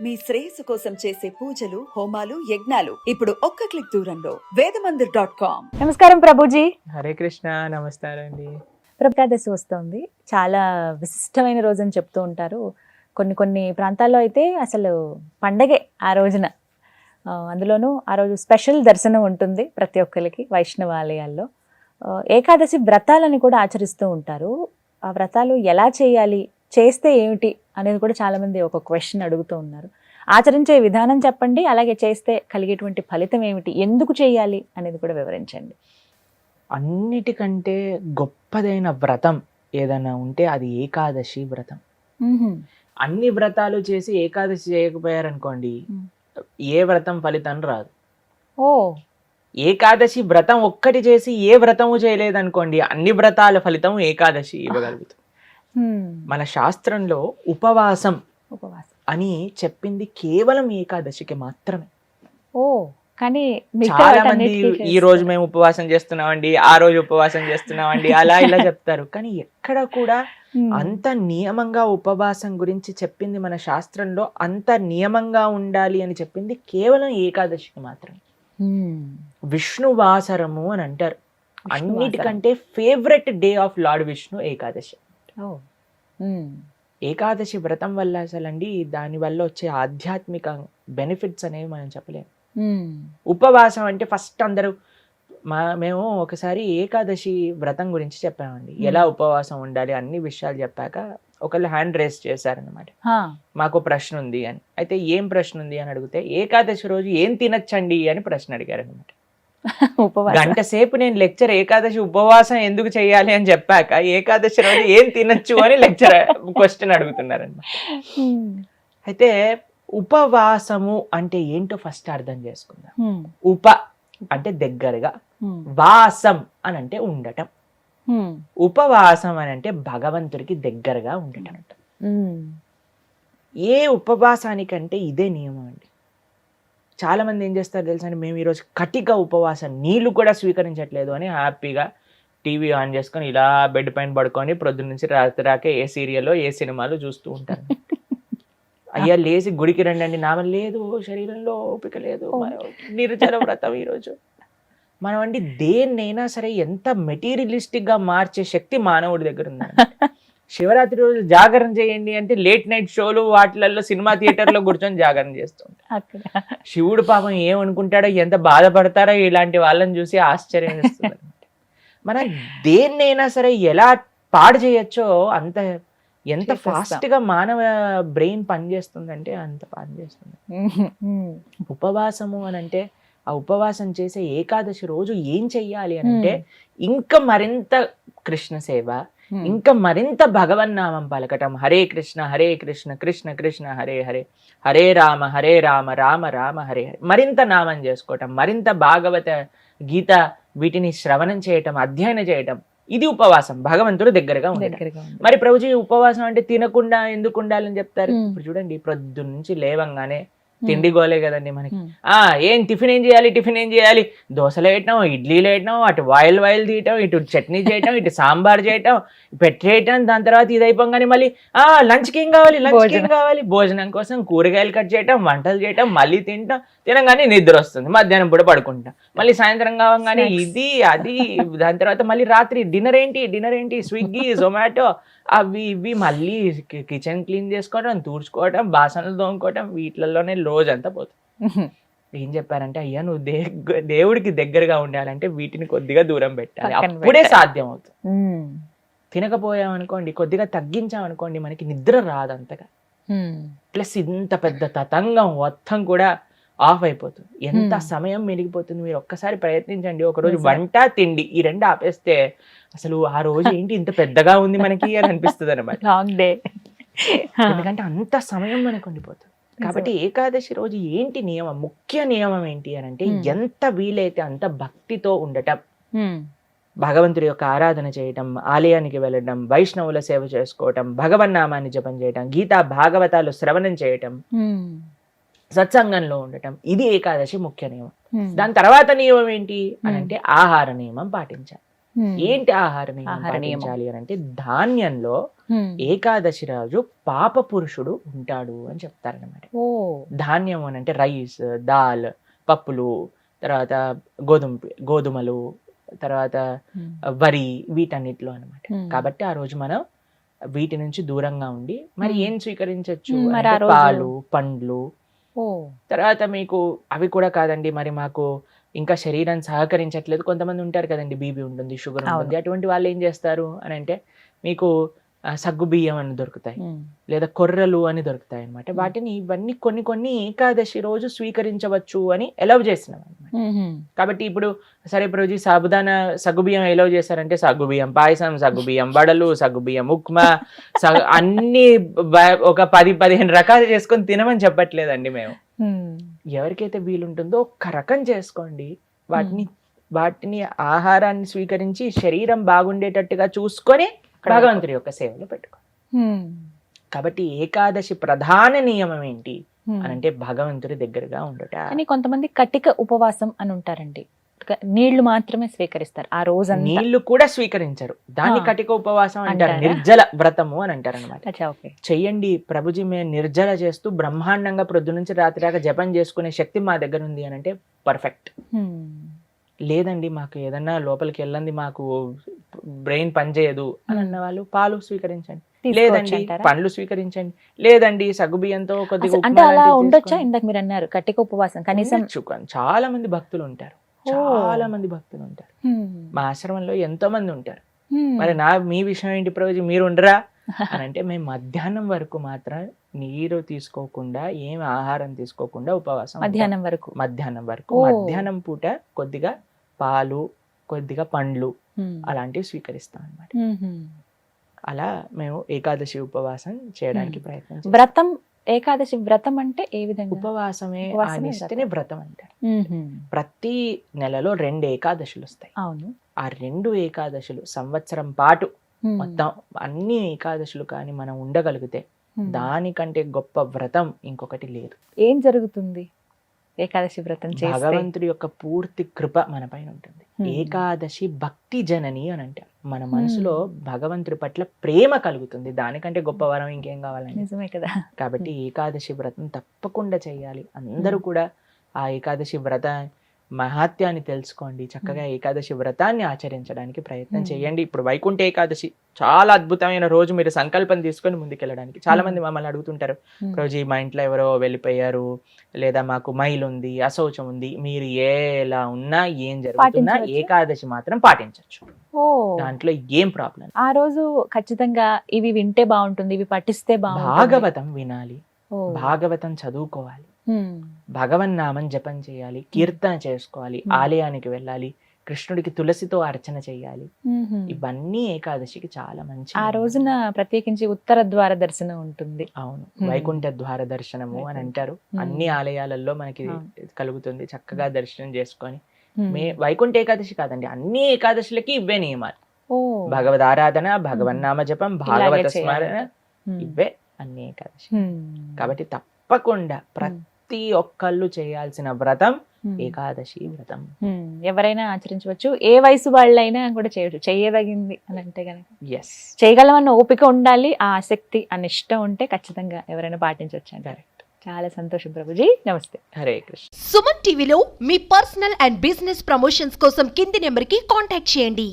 మీ శ్రేయస్సు కోసం చేసే పూజలు హోమాలు యజ్ఞాలు ఇప్పుడు ఒక్క క్లిక్ దూరంలో వేదమందిర్.com. నమస్కారం ప్రభుజీ. హరే కృష్ణ. నమస్కారం అండి. ఏకాదశి వస్తుంది, చాలా విశిష్టమైన రోజు అని చెప్తూ ఉంటారు. కొన్ని ప్రాంతాల్లో అయితే అసలు పండగే ఆ రోజున. అందులోనూ ఆ రోజు స్పెషల్ దర్శనం ఉంటుంది ప్రతి ఒక్కరికి వైష్ణవ ఆలయాల్లో. ఏకాదశి వ్రతాలని కూడా ఆచరిస్తూ ఉంటారు. ఆ వ్రతాలు ఎలా చేయాలి, చేస్తే ఏమిటి అనేది కూడా చాలామంది ఒక క్వశ్చన్ అడుగుతూ ఉన్నారు. ఆచరించే విధానం చెప్పండి, అలాగే చేస్తే కలిగేటువంటి ఫలితం ఏమిటి, ఎందుకు చేయాలి అనేది కూడా వివరించండి. అన్నిటికంటే గొప్పదైన వ్రతం ఏదైనా ఉంటే అది ఏకాదశి వ్రతం. అన్ని వ్రతాలు చేసి ఏకాదశి చేయకపోయారనుకోండి, ఏ వ్రతం ఫలితం రాదు. ఓ, ఏకాదశి వ్రతం ఒక్కటి చేసి ఏ వ్రతము చేయలేదనుకోండి, అన్ని వ్రతాల ఫలితం ఏకాదశి ఇవ్వగలుగుతాం. మన శాస్త్రంలో ఉపవాసం అని చెప్పింది కేవలం ఏకాదశికి మాత్రమే. ఓ, కానీ చాలా మంది ఈ రోజు మేము ఉపవాసం చేస్తున్నామండి, ఆ రోజు ఉపవాసం చేస్తున్నామండి, అలా ఇలా చెప్తారు. కానీ ఎక్కడ కూడా అంత నియమంగా ఉపవాసం గురించి చెప్పింది మన శాస్త్రంలో, అంత నియమంగా ఉండాలి అని చెప్పింది కేవలం ఏకాదశికి మాత్రమే. విష్ణువాసరము అని అంటారు. అన్నిటికంటే favourite day of lord Vishnu Ekadashi. Ekadashi వ్రతం వల్ల అసలండి దాని వల్ల వచ్చే ఆధ్యాత్మిక బెనిఫిట్స్ అనేవి మనం చెప్పలేము. ఉపవాసం అంటే ఫస్ట్ అందరూ మేము ఒకసారి ఏకాదశి వ్రతం గురించి చెప్పామండి, ఎలా ఉపవాసం ఉండాలి అన్ని విషయాలు చెప్పాక ఒకళ్ళు హ్యాండ్ రేస్ చేశారనమాట, మాకు ప్రశ్న ఉంది అని. అయితే ఏం ప్రశ్న ఉంది అని అడిగితే, ఏకాదశి రోజు ఏం తినచ్చండి అని ప్రశ్న అడిగారు అనమాట. గంట సేపు నేను లెక్చర్ ఏకాదశి ఉపవాసం ఎందుకు చేయాలి అని చెప్పాక ఏకాదశి రోజు ఏం తినచ్చు అని లెక్చర్ క్వశ్చన్ అడుగుతున్నారనమాట. అయితే ఉపవాసము అంటే ఏంటో ఫస్ట్ అర్థం చేసుకుందాం. ఉప అంటే దగ్గరగా, వాసం అని అంటే ఉండటం. ఉపవాసం అని అంటే భగవంతుడికి దగ్గరగా ఉండటం. ఏ ఉపవాసానికంటే ఇదే నియమం అండి. చాలా మంది ఏం చేస్తారు తెలుసా అండి, మేము ఈరోజు కటిక ఉపవాసం, నీళ్లు కూడా స్వీకరించట్లేదు అని హ్యాపీగా టీవీ ఆన్ చేసుకొని ఇలా బెడ్ పైన పడుకొని ప్రొద్దున నుంచి రాత్రి రాకే ఏ సీరియల్లో ఏ సినిమాలు చూస్తూ ఉంటారు. అయ్యా లేచి గుడికి రండి అండి, నామం లేదు, శరీరంలో ఓపిక లేదు, నిర్జల వ్రతం ఈరోజు. మనం అండి దేన్నైనా సరే ఎంత మెటీరియలిస్టిక్ గా మార్చే శక్తి మానవుడి దగ్గర ఉందండి. శివరాత్రి రోజు జాగరణ చేయండి అంటే లేట్ నైట్ షోలు వాటిలలో సినిమా థియేటర్లో కూర్చొని జాగరణ చేస్తుంటారు. శివుడు పాపం ఏమనుకుంటాడో, ఎంత బాధపడతారో ఇలాంటి వాళ్ళని చూసి ఆశ్చర్యం వేస్తుంది. మనం దేన్నైనా సరే ఎలా పాడు చేయొచ్చో అంత, ఎంత ఫాస్ట్ గా మానవ బ్రెయిన్ పనిచేస్తుందంటే అంత పనిచేస్తుంది. ఉపవాసము అని అంటే, ఆ ఉపవాసం చేసే ఏకాదశి రోజు ఏం చెయ్యాలి అని అంటే, ఇంకా మరింత కృష్ణ సేవ, ఇంకా మరింత భగవన్నామం పలకటం. హరే కృష్ణ కృష్ణ కృష్ణ హరే హరే, హరే రామ రామ రామ హరే హరే. మరింత నామం చేసుకోవటం, మరింత భాగవత గీత వీటిని శ్రవణం చేయటం, అధ్యయనం చేయటం. ఇది ఉపవాసం, భగవంతుడు దగ్గరగా ఉండటం. మరి ప్రభుజీ ఉపవాసం అంటే తినకుండా ఎందుకు ఉండాలని చెప్తారు? ఇప్పుడు చూడండి, ప్రొద్దు నుంచి లేవంగానే తిండి గోలే కదండి మనకి. ఏం టిఫిన్ ఏం చేయాలి, దోశలు వేయటం, ఇడ్లీలు వేయటం, అటు వాయిల్ తీయటం, ఇటు చట్నీ చేయటం, ఇటు సాంబార్ చేయటం, పెట్టేయటం. దాని తర్వాత ఇది అయిపోగానే మళ్ళీ లంచ్కి ఏం కావాలి, భోజనం కోసం కూరగాయలు కట్ చేయటం, వంటలు చేయటం, మళ్ళీ తినగానే నిద్ర వస్తుంది, మధ్యాహ్నం పూట పడుకుంటాం, మళ్ళీ సాయంత్రం కావగానే ఇది అది. దాని తర్వాత మళ్ళీ రాత్రి డిన్నర్ ఏంటి, స్విగ్గీ జొమాటో అవి ఇవి, మళ్ళీ కిచెన్ క్లీన్ చేసుకోవడం, తూడ్చుకోవడం, బాసనలు తోముకోవడం, వీటిలలోనే రోజంతా పోతుంది. ఏం చెప్పారంటే, అయ్యా నువ్వు దేవుడికి దగ్గరగా ఉండాలంటే వీటిని కొద్దిగా దూరం పెట్టాలి, అప్పుడే సాధ్యం అవుతుంది. తినకపోయామనుకోండి, కొద్దిగా తగ్గించామనుకోండి, మనకి నిద్ర రాదు అంతగా. ప్లస్ ఇంత పెద్ద తతంగం మొత్తం కూడా ఆఫ్ అయిపోతుంది, ఎంత సమయం మెలిగిపోతుంది. మీరు ఒక్కసారి ప్రయత్నించండి, ఒకరోజు వంట తిండి ఈ రెండు ఆపేస్తే అసలు ఆ రోజు ఏంటి ఇంత పెద్దగా ఉంది మనకి అని అనిపిస్తుంది అనమాట. ఎందుకంటే అంత సమయం మనకు ఉండిపోతుంది. కాబట్టి ఏకాదశి రోజు ఏంటి నియమం, ముఖ్య నియమం ఏంటి అని అంటే, ఎంత వీలైతే అంత భక్తితో ఉండటం, భగవంతుడి యొక్క ఆరాధన చేయటం, ఆలయానికి వెళ్ళడం, వైష్ణవుల సేవ చేసుకోవటం, భగవన్నామాన్ని జపం చేయటం, గీతా భాగవతాలు శ్రవణం చేయటం, సత్సంగంలో ఉండటం. ఇది ఏకాదశి ముఖ్య నియమం. దాని తర్వాత నియమం ఏంటి అని అంటే, ఆహార నియమం పాటించాలి. ఏంటి ఆహార నియమం పాటించాలి అని అంటే, ధాన్యంలో ఏకాదశి రోజు పాప పురుషుడు ఉంటాడు అని చెప్తారనమాట. ఓ ధాన్యం అని అంటే రైస్, దాల్, పప్పులు, తర్వాత గోధుమలు, తర్వాత వరి, వీటన్నిటిలో అనమాట. కాబట్టి ఆ రోజు మనం వీటి నుంచి దూరంగా ఉండి మరి ఏం స్వీకరించవచ్చు మరి ఆ అంటే రోజు- పాలు, పండ్లు. ఓ తర్వాత మీకు అవి కూడా కాదండి, మరి మాకు ఇంకా శరీరం సహకరించట్లేదు, కొంతమంది ఉంటారు కదండి, బీపీ ఉంటుంది, షుగర్ అవును. ఉంటుంది, అటువంటి వాళ్ళు ఏం చేస్తారు అని అంటే మీకు సగ్గు బియ్యం అని దొరుకుతాయి, ఉమ్. లేదా కొర్రలు అని దొరుకుతాయి అనమాట. వాటిని ఇవన్నీ కొన్ని ఏకాదశి రోజు స్వీకరించవచ్చు అని ఎలవ్ చేసినాం అనమాట. ఉమ్. కాబట్టి ఇప్పుడు సరే ప్రభుజీ సాబుదానా సగ్గుబియ్యం ఎలవ్ చేశారంటే సగ్గుబియ్యం పాయసం, సగ్గుబియ్యం వడలు, సగ్గుబియ్యం ఉప్మా, అన్ని ఒక 10-15 రకాలు చేసుకొని తినమని చెప్పట్లేదండి మేము. ఉమ్. ఎవరికైతే వీలుంటుందో ఒక్క రకం చేసుకోండి, వాటిని ఆహారాన్ని స్వీకరించి శరీరం బాగుండేటట్టుగా చూసుకొని భగవంతుడి యొక్క సేవలో పెట్టుకో. ఉమ్. కాబట్టి ఏకాదశి ప్రధాన నియమం ఏంటి ఉమ్. అని అంటే భగవంతుడి దగ్గరగా ఉండట. కానీ కొంతమంది కటిక ఉపవాసం అని ఉంటారండి. నీళ్లు మాత్రమే స్వీకరిస్తారు ఆ రోజంతా. నీళ్లు కూడా స్వీకరించరు, దాన్ని ఆ. కటిక ఉపవాసం అంటారు, అంటారా? నిర్జల వ్రతము అని అంటారు అనమాట. అచ్చా, ఓకే. చెయ్యండి ప్రభుజీ, మేము నిర్జల చేస్తూ బ్రహ్మాండంగా ప్రొద్దు నుంచి రాత్రి దాకా జపం చేసుకునే శక్తి మా దగ్గర ఉంది అని అంటే పర్ఫెక్ట్. ఉమ్. లేదండి మాకు ఏదన్నా లోపలికి వెళ్ళండి, మాకు బ్రెయిన్ పనిచేయదు అని అన్న వాళ్ళు పాలు స్వీకరించండి, తీసుకోవచ్చు లేదండి అంటారా? పండ్లు స్వీకరించండి, లేదండి సగ్గుబియ్యంతో కొద్దిగా అసలు ఉప్మా అంటే అలా లాంటివి ఉండొచ్చా? చేసుకోండి. ఇందాక మీరు అన్నారు కటిక ఉపవాసం కనీసం. ఉండొచ్చు. చాలా మంది భక్తులు ఉంటారు, చాలా మంది భక్తులు ఉంటారు. ఉమ్. మా ఆశ్రమంలో ఎంతో మంది ఉంటారు. ఉమ్. మరి మీ విషయం ఏంటి ప్రభుజీ, మీరు ఉండరా అని అంటే మేము మధ్యాహ్నం వరకు మాత్రం నీరు తీసుకోకుండా, ఏం ఆహారం తీసుకోకుండా ఉపవాసం ఉంటాం. మధ్యాహ్నం వరకు. మధ్యాహ్నం వరకు. ఓ. మధ్యాహ్నం పూట కొద్దిగా పాలు, కొద్దిగా పండ్లు ఉమ్. అలాంటివి స్వీకరిస్తాం అన్నమాట. ఉమ్. అలా మేము ఏకాదశి ఉపవాసం చేయడానికి ప్రయత్నం చేస్తాం. వ్రతం, ఏకాదశి వ్రతం అంటే ఏ విధంగా? ఉపవాసమే ఉపవాసమే ఆనిస్తేనే వ్రతం అంటారు. ఉమ్. ప్రతి నెలలో 2 ఏకాదశులు వస్తాయి. అవును. ఆ 2 ఏకాదశులు సంవత్సరం పాటు ఉమ్. మొత్తం అన్ని ఏకాదశులు కానీ మనం ఉండగలిగితే ఉమ్. దానికంటే గొప్ప వ్రతం ఇంకొకటి లేదు. ఏం జరుగుతుంది ఏకాదశి వ్రతం చేస్తే? భగవంతుడి యొక్క పూర్తి కృప మన పైన ఉంటుంది. ఏకాదశి భక్తి జనని అని అంటారు. మన మనసులో భగవంతుడి పట్ల ప్రేమ కలుగుతుంది, దానికంటే గొప్ప వరం ఇంకేం కావాలండి. నిజమే కదా. కాబట్టి ఏకాదశి వ్రతం తప్పకుండా చేయాలి. అందరూ కూడా ఆ ఏకాదశి వ్రత మహాత్యాన్ని తెలుసుకోండి, చక్కగా ఏకాదశి వ్రతాన్ని ఆచరించడానికి ప్రయత్నం చేయండి. ఇప్పుడు వైకుంఠ ఏకాదశి చాలా అద్భుతమైన రోజు, మీరు సంకల్పం తీసుకొని ముందుకెళ్ళడానికి. చాలా మంది మమ్మల్ని అడుగుతుంటారు, రోజు మా ఇంట్లో ఎవరో వెళ్ళిపోయారు, లేదా మాకు మైలు ఉంది, అశౌచం ఉంది, మీరు ఎలా ఉన్నా ఏం జరుగుతున్నా పాటించవచ్చా? ఏకాదశి మాత్రం పాటించవచ్చు. ఓ. దాంట్లో ఏం ప్రాబ్లం. ఆ రోజు ఖచ్చితంగా ఇవి వింటే బాగుంటుంది, ఇవి పఠిస్తే బాగుంటుంది. భాగవతం వినాలి, ఓ. భాగవతం చదువుకోవాలి, ఉమ్. భగవన్నామం జపం చేయాలి, కీర్తన చేసుకోవాలి, ఆలయానికి వెళ్ళాలి, కృష్ణుడికి తులసితో అర్చన చేయాలి. ఉహుం. ఇవన్నీ ఏకాదశికి చాలా మంచి. ఆ రోజున ప్రత్యేకించి ఉత్తర ద్వార దర్శనం ఉంటుంది. అవును, వైకుంఠ ద్వార దర్శనము అని అంటారు. అన్ని ఆలయాలలో మనకి కలుగుతుంది. చక్కగా దర్శనం చేసుకొని వైకుంఠ ఏకాదశి కాదండి, అన్ని ఏకాదశులకి ఇవే నియమాలు. ఓ. భగవద్ ఆరాధన, భగవన్నామ జపం, భాగవత ఇలాగే స్మరణ, ఉమ్. ఇవే అన్ని ఏకాదశి. ఉమ్. కాబట్టి తప్పకుండా ప్రతి ఒక్కళ్ళు చేయాల్సిన వ్రతం ఏకాదశి వ్రతం. ఎవరైనా ఆచరించవచ్చు, ఏ వయసు వాళ్ళైనా కూడా చేయవచ్చు, చేయదగింది అని అంటే కనుక. ఎస్, చేయగలమన్న ఓపిక ఉండాలి, ఆ ఆసక్తి, ఆ నిష్ట ఉంటే ఖచ్చితంగా ఎవరైనా పాటించవచ్చు అంటారు. కరెక్ట్. చాలా సంతోషం ప్రభుజీ, నమస్తే. హరే కృష్ణ. సుమన్ టీవీలో మీ పర్సనల్ అండ్ బిజినెస్ ప్రమోషన్స్ కోసం కింది నెంబర్కి కాంటాక్ట్ చేయండి.